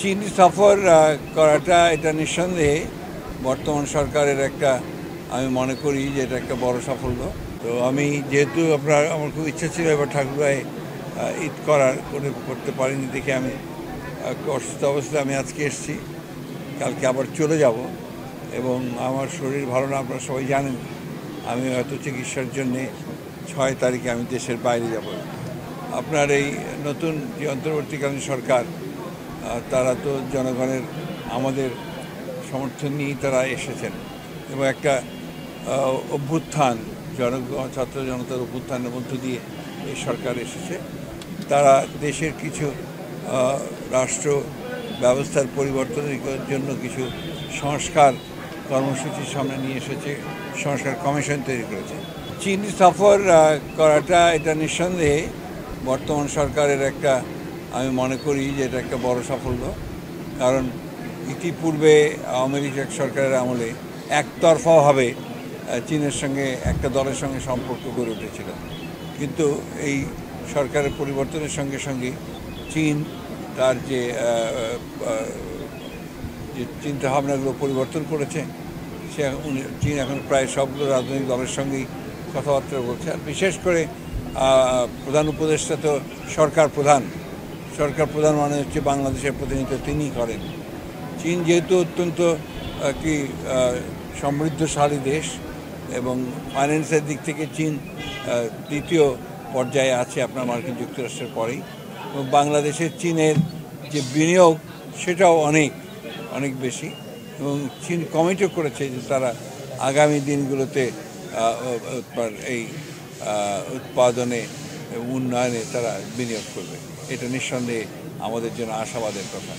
চীন সফর করাটা এটা নিঃসন্দেহে বর্তমান সরকারের একটা, আমি মনে করি যে এটা একটা বড় সাফল্য। তো আমি যেহেতু আমার খুব ইচ্ছা ছিল এবার ঠাকুরায় ঈদ করতে পারিনি দেখে আমি অসুস্থ অবস্থায় আমি আজকে এসেছি, কালকে আবার চলে যাব এবং আমার শরীর ভালো না, আপনারা সবাই জানেন। আমি হয়তো চিকিৎসার জন্যে 6 তারিখে আমি দেশের বাইরে যাব। আপনার এই নতুন যে অন্তর্বর্তীকালীন সরকার, তারা তো জনগণের আমাদের সমর্থন নিয়েই তারা এসেছেন এবং একটা অভ্যুত্থান, ছাত্র জনতার অভ্যুত্থানের মধ্য দিয়ে এই সরকার এসেছে। তারা দেশের কিছু রাষ্ট্র ব্যবস্থার পরিবর্তনের জন্য কিছু সংস্কার কর্মসূচির সামনে নিয়ে এসেছে, সংস্কার কমিশন তৈরি করেছে। চীন সফর করাটা এটা নিঃসন্দেহে বর্তমান সরকারের একটা, আমি মনে করি যে এটা একটা বড় সাফল্য। কারণ ইতিপূর্বে আওয়ামী লীগ সরকারের আমলে একতরফাভাবে চীনের সঙ্গে একটা দলের সঙ্গে সম্পর্ক গড়ে উঠেছিল, কিন্তু এই সরকারের পরিবর্তনের সঙ্গে সঙ্গে চীন তার যে চিন্তাভাবনাগুলো পরিবর্তন করেছে। চীন এখন প্রায় সবগুলো রাজনৈতিক দলের সঙ্গেই কথাবার্তা বলছে। আর বিশেষ করে প্রধান উপদেষ্টা তো সরকার প্রধান মানে হচ্ছে বাংলাদেশের প্রতিনিধিত্ব তিনিই করেন। চীন যেহেতু অত্যন্ত একটি সমৃদ্ধশালী দেশ এবং ফাইন্যান্সের দিক থেকে চীন দ্বিতীয় পর্যায়ে আছে আপনার মার্কিন যুক্তরাষ্ট্রের পরেই, এবং বাংলাদেশের চীনের যে বিনিয়োগ সেটাও অনেক বেশি, এবং চীন কমিটও করেছে যে তারা আগামী দিনগুলোতে এই উৎপাদনে উন্নয়নে তারা বিনিয়োগ করবে। এটা নিঃসন্দেহে আমাদের জন্য আশাবাদের কথা।